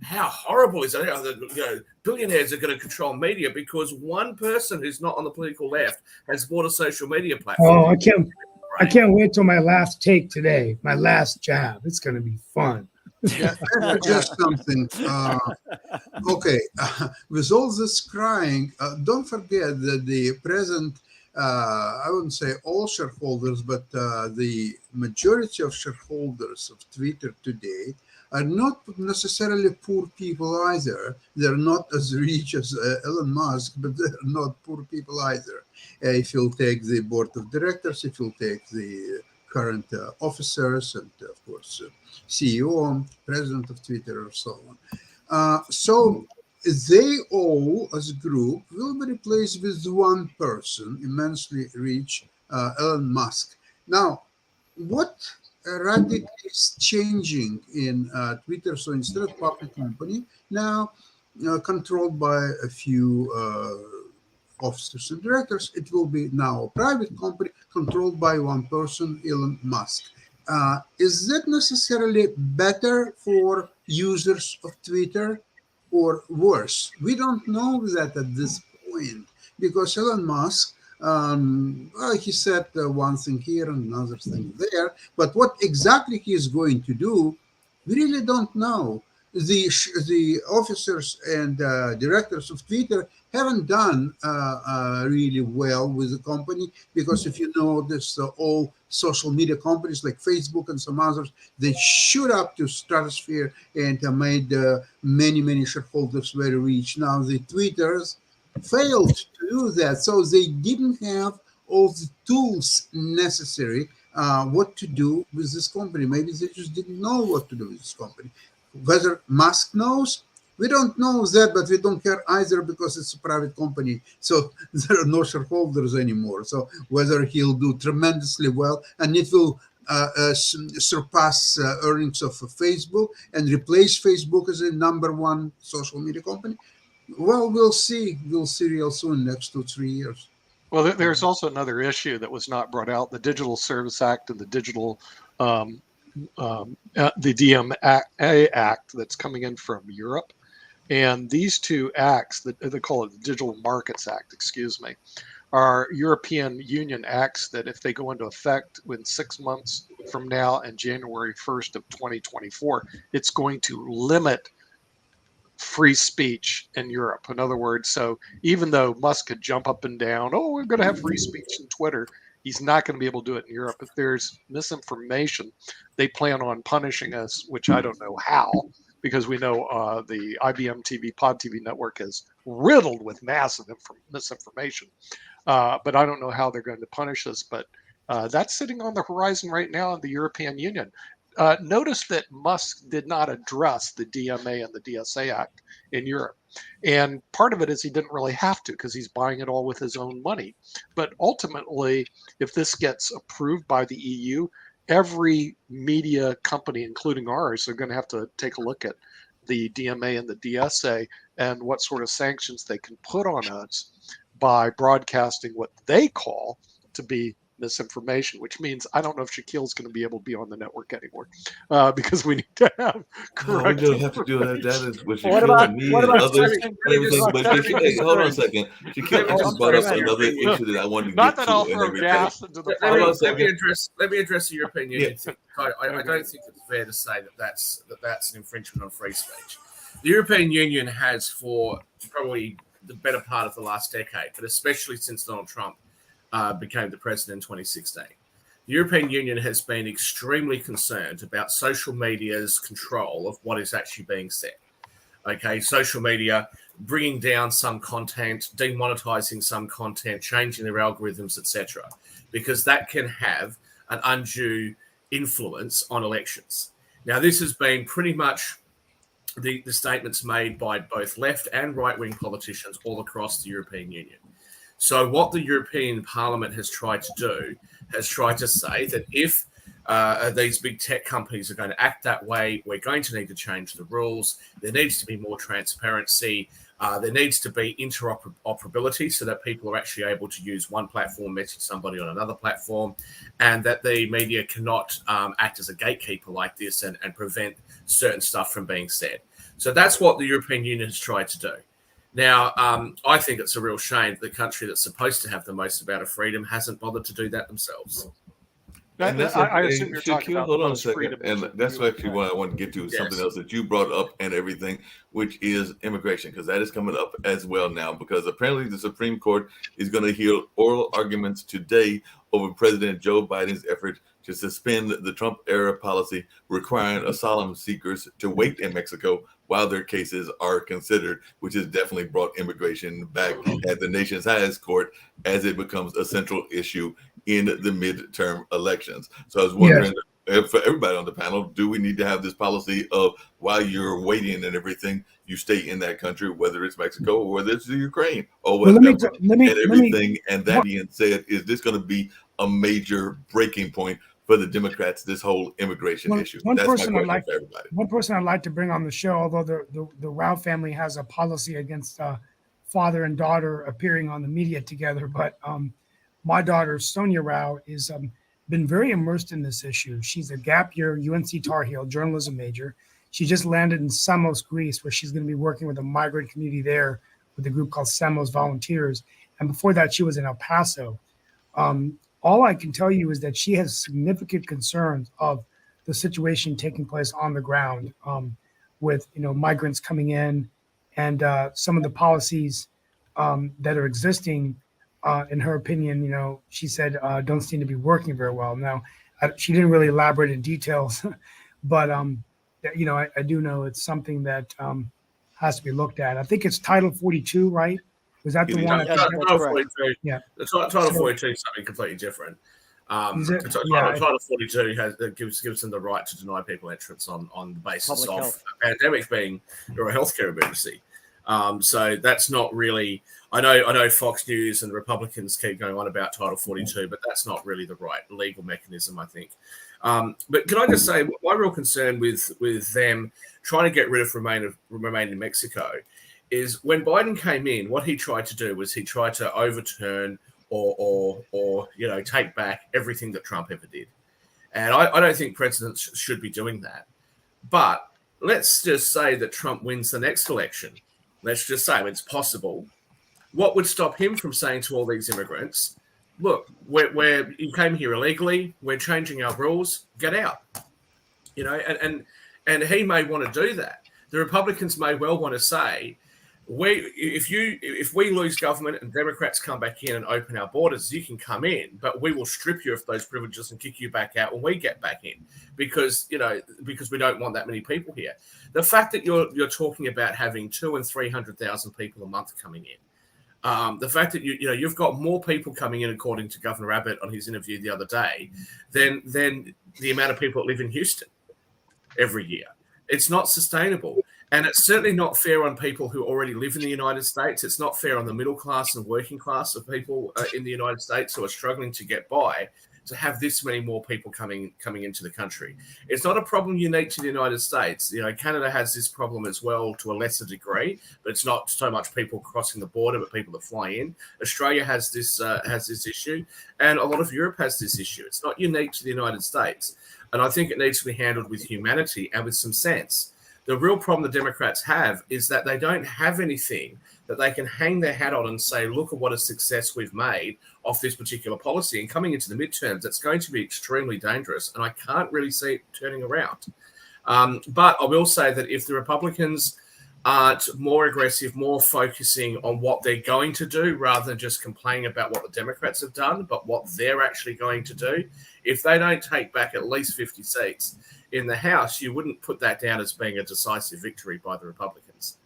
how horrible is it? Billionaires are going to control media because one person who's not on the political left has bought a social media platform." Oh, I can't wait till my last take today. My last jab. It's going to be fun. Just something. Okay, with all this crying, don't forget that the present, I wouldn't say all shareholders, but the majority of shareholders of Twitter today are not necessarily poor people either. They're not as rich as Elon Musk, but they're not poor people either. If you'll take the board of directors, if you'll take the current officers, and of course, CEO, president of Twitter, or so on. So they all, as a group, will be replaced with one person, immensely rich, Elon Musk. Now, what radically is changing in Twitter? So instead of public company, now controlled by a few officers and directors, it will be now a private company controlled by one person, Elon Musk. Is that necessarily better for users of Twitter or worse? We don't know that at this point because Elon Musk, he said one thing here and another thing there, but what exactly he is going to do, we really don't know. The officers and directors of Twitter haven't done really well with the company because if you notice, all social media companies like Facebook and some others, they shoot up to stratosphere and made many shareholders very rich. Now the Twitters failed to do that, so they didn't have all the tools necessary what to do with this company. Maybe they just didn't know what to do with this company. Whether Musk knows, we don't know that, but we don't care either because it's a private company. So there are no shareholders anymore. So whether he'll do tremendously well and it will surpass earnings of Facebook and replace Facebook as a #1 social media company, well, we'll see. We'll see real soon, next 2-3 years. Well, there's also another issue that was not brought out. The Digital Service Act and the Digital the DMA Act that's coming in from Europe. And these two acts, they call it the Digital Markets Act, excuse me, are European Union acts that if they go into effect within 6 months from now and January 1st of 2024, it's going to limit free speech in Europe. In other words, so even though Musk could jump up and down, oh, we're going to have free speech in Twitter, he's not going to be able to do it in Europe. If there's misinformation, they plan on punishing us, which I don't know how, because we know the IBM TV, Pod TV network is riddled with massive misinformation. But I don't know how they're going to punish us. But that's sitting on the horizon right now in the European Union. Notice that Musk did not address the DMA and the DSA Act in Europe. And part of it is he didn't really have to because he's buying it all with his own money. But ultimately, if this gets approved by the EU, every media company, including ours, are going to have to take a look at the DMA and the DSA and what sort of sanctions they can put on us by broadcasting what they call to be misinformation, which means I don't know if Shaquille's going to be able to be on the network anymore because we need to have correct. We don't have to do that. That is what What Shaquille about- and me what and about others Stephen- and everything. what But about Shaquille, Stephen- hold on a second. Shaquille I'm just brought up sorry, another Stephen. issue that I wanted to Not get that to I'll and throw everything. gas into the Let me, Hold on a fire. second. let me address the European Union Yeah. thing. I don't think it's fair to say that's an infringement on free speech. The European Union has, for probably the better part of the last decade, but especially since Donald Trump became the president in 2016, the European Union has been extremely concerned about social media's control of what is actually being said. Okay, social media bringing down some content, demonetizing some content, changing their algorithms, etc., because that can have an undue influence on elections. Now, this has been pretty much the statements made by both left and right-wing politicians all across the European Union. So what the European Parliament has tried to do has tried to say that if these big tech companies are going to act that way, we're going to need to change the rules. There needs to be more transparency. There needs to be interoperability so that people are actually able to use one platform, message somebody on another platform, and that the media cannot act as a gatekeeper like this and prevent certain stuff from being said. So that's what the European Union has tried to do. Now, I think it's a real shame the country that's supposed to have the most amount of freedom hasn't bothered to do that themselves. And that's I assume you're talking Shaquille, about hold the on a most second. freedom. And that's actually what I want to get to, Yes. something else that you brought up and everything, which is immigration, because that is coming up as well now, because apparently the Supreme Court is going to hear oral arguments today over President Joe Biden's effort to suspend the Trump-era policy requiring asylum seekers to wait in Mexico while their cases are considered, which has definitely brought immigration back at the nation's highest court as it becomes a central issue in the midterm elections. So I was wondering, for everybody on the panel, do we need to have this policy of while you're waiting and everything, you stay in that country, whether it's Mexico or whether it's the Ukraine or Well, whatever, let me and everything? And that being said, is this going to be a major breaking point for the Democrats, this whole immigration issue? That's my question for everybody. One person I'd like to bring on the show, although the Rao family has a policy against father and daughter appearing on the media together, but my daughter, Sonia Rao, is been very immersed in this issue. She's a gap year UNC Tar Heel journalism major. She just landed in Samos, Greece, where she's going to be working with a migrant community there with a group called Samos Volunteers. And before that, she was in El Paso. All I can tell you is that she has significant concerns of the situation taking place on the ground with migrants coming in and some of the policies that are existing. In her opinion, she said don't seem to be working very well. Now, she didn't really elaborate in details, but I do know it's something that has to be looked at. I think it's Title 42, right? Was that the one? Title 42. Yeah. The Title 42 is something completely different. Title 42 gives them the right to deny people entrance on the basis Public of health. a pandemic being or a healthcare emergency. So that's not really. I know Fox News and the Republicans keep going on about Title 42, but that's not really the right legal mechanism, I think. But can I just say, my real concern with them trying to get rid of Remain in Mexico is when Biden came in, what he tried to do was he tried to overturn or take back everything that Trump ever did. And I don't think presidents should be doing that. But let's just say that Trump wins the next election. Let's just say it's possible. What would stop him from saying to all these immigrants, look, you came here illegally, we're changing our rules, get out. And he may want to do that. The Republicans may well want to say, if we lose government and Democrats come back in and open our borders, you can come in, but we will strip you of those privileges and kick you back out when we get back in, because we don't want that many people here. The fact that you're talking about having 200,000 and 300,000 people a month coming in, the fact that you've got more people coming in, according to Governor Abbott on his interview the other day, than the amount of people that live in Houston every year. It's not sustainable. And it's certainly not fair on people who already live in the United States. It's not fair on the middle class and working class of people in the United States who are struggling to get by, to have this many more people coming into the country. It's not a problem unique to the United States. Canada has this problem as well to a lesser degree, but it's not so much people crossing the border, but people that fly in. Australia has this issue, and a lot of Europe has this issue. It's not unique to the United States. And I think it needs to be handled with humanity and with some sense. The real problem the Democrats have is that they don't have anything that they can hang their hat on and say, look at what a success we've made off this particular policy. And coming into the midterms, that's going to be extremely dangerous. And I can't really see it turning around. But I will say that if the Republicans aren't more aggressive, more focusing on what they're going to do rather than just complaining about what the Democrats have done, but what they're actually going to do, if they don't take back at least 50 seats in the House, you wouldn't put that down as being a decisive victory by the Republicans.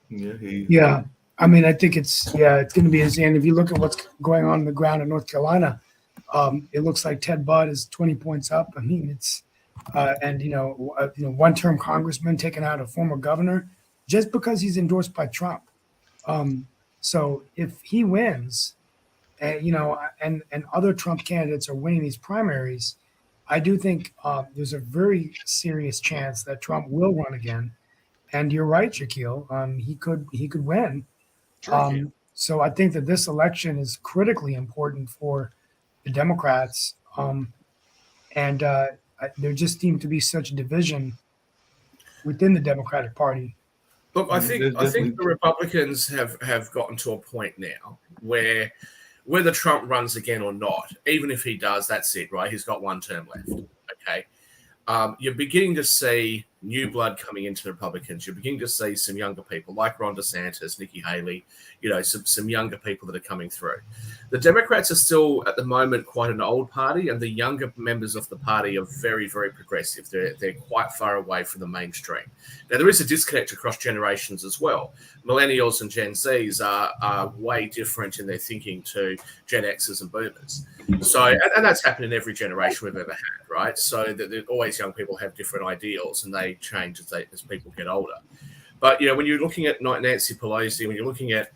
Yeah. I mean, I think it's going to be his end. If you look at what's going on the ground in North Carolina, it looks like Ted Budd is 20 points up. I mean, it's one-term congressman taking out a former governor just because he's endorsed by Trump. So if he wins, and other Trump candidates are winning these primaries, I do think there's a very serious chance that Trump will run again. And you're right, Shaquille. He could win. So I think that this election is critically important for the Democrats. And there just seems to be such a division within the Democratic Party. Look, I think the Republicans have gotten to a point now where whether Trump runs again or not, even if he does, that's it, right? He's got one term left. Okay. You're beginning to see new blood coming into the Republicans. You're beginning to see some younger people like Ron DeSantis, Nikki Haley, some younger people that are coming through. The Democrats are still, at the moment, quite an old party, and the younger members of the party are very, very progressive. They're quite far away from the mainstream. Now, there is a disconnect across generations as well. Millennials and Gen Zs are way different in their thinking to Gen Xers and Boomers. So, and that's happened in every generation we've ever had, right? So that always young people have different ideals, and they change as people get older. But when you're looking at Nancy Pelosi, when you're looking at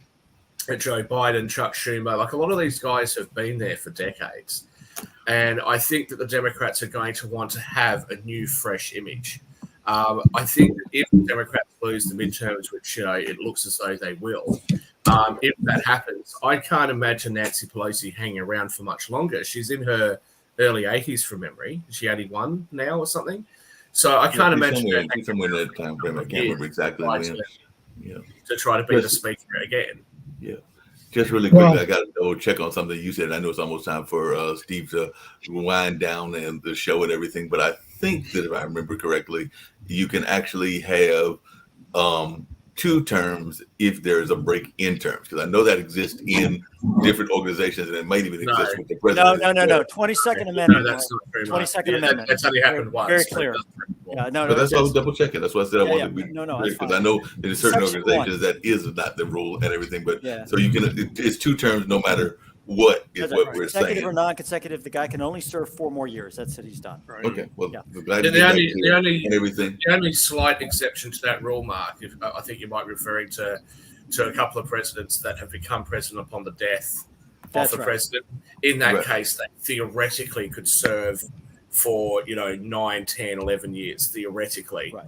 Joe Biden, Chuck Schumer, like a lot of these guys have been there for decades, and I think that the Democrats are going to want to have a new, fresh image. I think that if the Democrats lose the midterms, which it looks as though they will, if that happens, I can't imagine Nancy Pelosi hanging around for much longer. She's in her early 80s from memory. Is she 81 now or something? So I can't imagine somewhere in that time frame. I can't remember exactly when. To try to be the speaker again. Yeah. Just really quickly, I got to go check on something you said. I know it's almost time for Steve to wind down and the show and everything, but I think that if I remember correctly, you can actually have 2 terms if there's a break in terms, because I know that exists in different organizations, and it might even exist with the president. No. 22nd Amendment. No, that's not very much. 22nd Amendment. That's only happened once. Very clear. Yeah, but that's why I was double checking. That's why I said I wanted to be because I know in certain organizations that is not the rule and everything. But so you can, it's 2 terms no matter what is what we're saying. Consecutive or non-consecutive, the guy can only serve 4 more years. That's it. He's done. Right. Okay. Well, the only slight exception to that rule, Mark, I think you might be referring to a couple of presidents that have become president upon the death of the president. In that case, they theoretically could serve for 9, 10, 11 years theoretically. Right.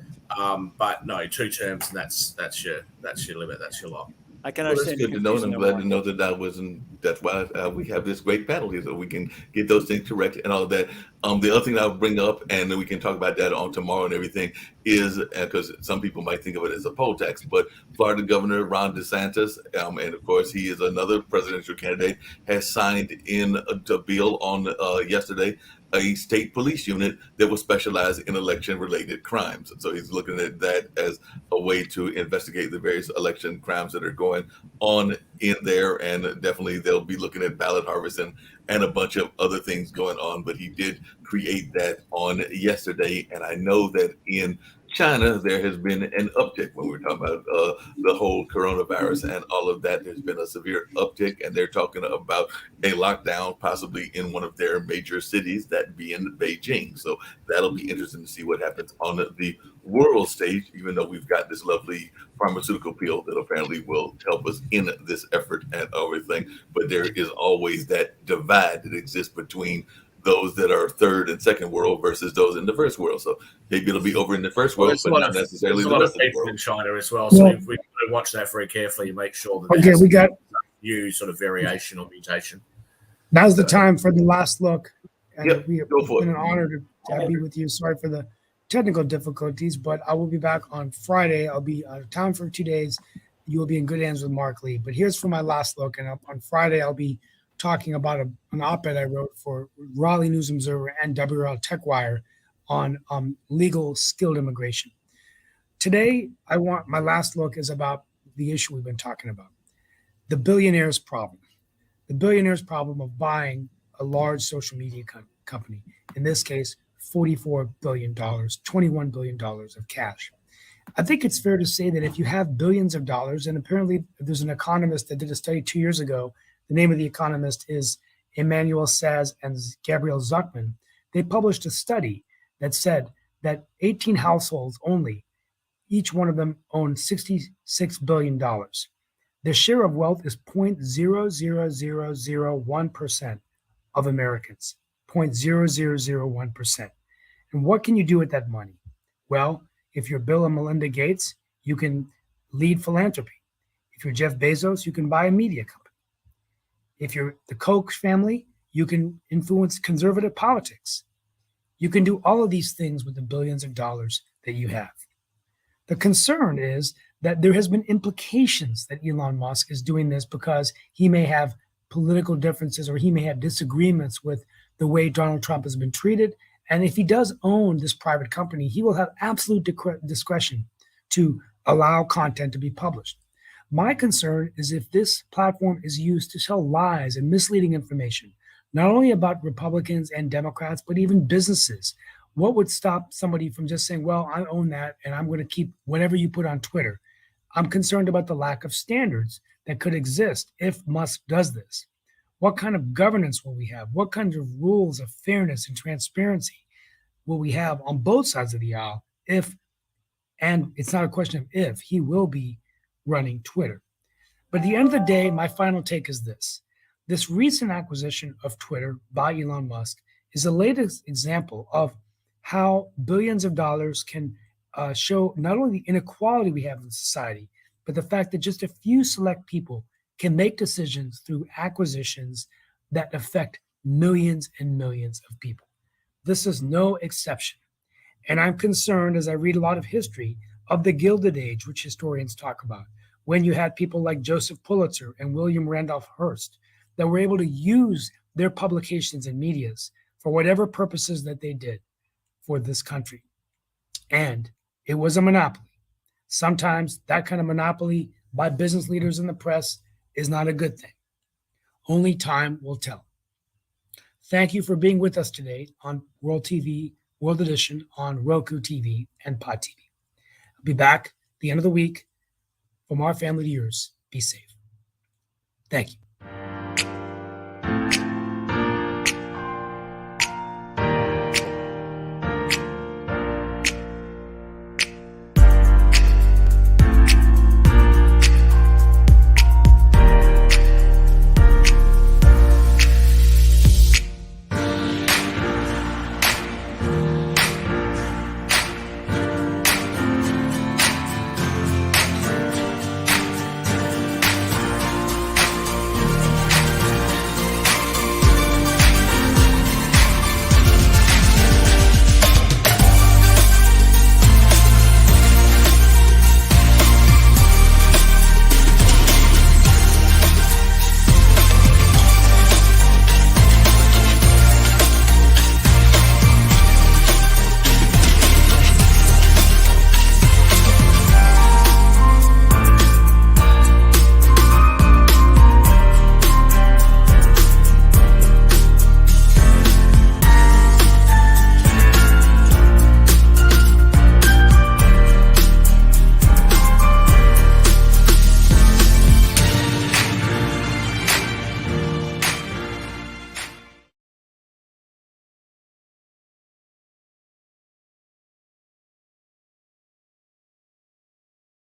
But no, 2 terms, and that's your limit. That's your law. I can understand. That's good to know, and I'm glad to know that wasn't that's why we have this great panel here, so we can get those things correct and all of that. The other thing I'll bring up, and then we can talk about that on tomorrow and everything, is because some people might think of it as a poll tax, but Florida Governor Ron DeSantis, and of course he is another presidential candidate, has signed in a bill on yesterday, a state police unit that will specialize in election-related crimes. So he's looking at that as a way to investigate the various election crimes that are going on in there, and definitely they'll be looking at ballot harvesting and a bunch of other things going on. But he did create that on yesterday, and I know that in China, there has been an uptick when we're talking about the whole coronavirus and all of that. There's been a severe uptick, and they're talking about a lockdown possibly in one of their major cities, that being Beijing. So that'll be interesting to see what happens on the world stage, even though we've got this lovely pharmaceutical pill that apparently will help us in this effort and everything. But there is always that divide that exists between those that are third and second world versus those in the first world. So maybe it'll be over in the first world, but not necessarily there's a the lot rest of of the people in world. China as well. So we've got to watch that very carefully, make sure that Okay, we got new sort of variation or mutation. now's the time for the last look. And Yep, we, go for it's been it. an honor to be with you. Sorry for the technical difficulties, but I will be back on Friday. I'll be out of town for 2 days. You will be in good hands with Mark Lee. But here's for my last look. And on Friday, I'll be talking about an op-ed I wrote for Raleigh News Observer and WRL TechWire on legal skilled immigration. Today, my last look is about the issue we've been talking about, the billionaire's problem. The billionaire's problem of buying a large social media company, in this case, $44 billion, $21 billion of cash. I think it's fair to say that if you have billions of dollars, and apparently there's an economist that did a study 2 years ago, the name of the economist is Emmanuel Saz and Gabriel Zuckman. They published a study that said that 18 households only, each one of them own $66 billion. Their share of wealth is 0.00001% of Americans, 0.0001%. And what can you do with that money? Well, if you're Bill and Melinda Gates, you can lead philanthropy. If you're Jeff Bezos, you can buy a media company. If you're the Koch family, you can influence conservative politics. You can do all of these things with the billions of dollars that you have. The concern is that there has been implications that Elon Musk is doing this because he may have political differences or he may have disagreements with the way Donald Trump has been treated. And if he does own this private company, he will have absolute discretion to allow content to be published. My concern is if this platform is used to tell lies and misleading information, not only about Republicans and Democrats, but even businesses. What would stop somebody from just saying, well, I own that and I'm going to keep whatever you put on Twitter? I'm concerned about the lack of standards that could exist if Musk does this. What kind of governance will we have? What kinds of rules of fairness and transparency will we have on both sides of the aisle if, and it's not a question of if, he will be running Twitter. But at the end of the day, my final take is this. This recent acquisition of Twitter by Elon Musk is the latest example of how billions of dollars can show not only the inequality we have in society, but the fact that just a few select people can make decisions through acquisitions that affect millions and millions of people. This is no exception. And I'm concerned, as I read a lot of history, of the Gilded Age, which historians talk about, when you had people like Joseph Pulitzer and William Randolph Hearst that were able to use their publications and medias for whatever purposes that they did for this country. And it was a monopoly. Sometimes that kind of monopoly by business leaders in the press is not a good thing. Only time will tell. Thank you for being with us today on World TV, World Edition on Roku TV and Pod TV. I'll be back at the end of the week. From our family to yours, be safe. Thank you.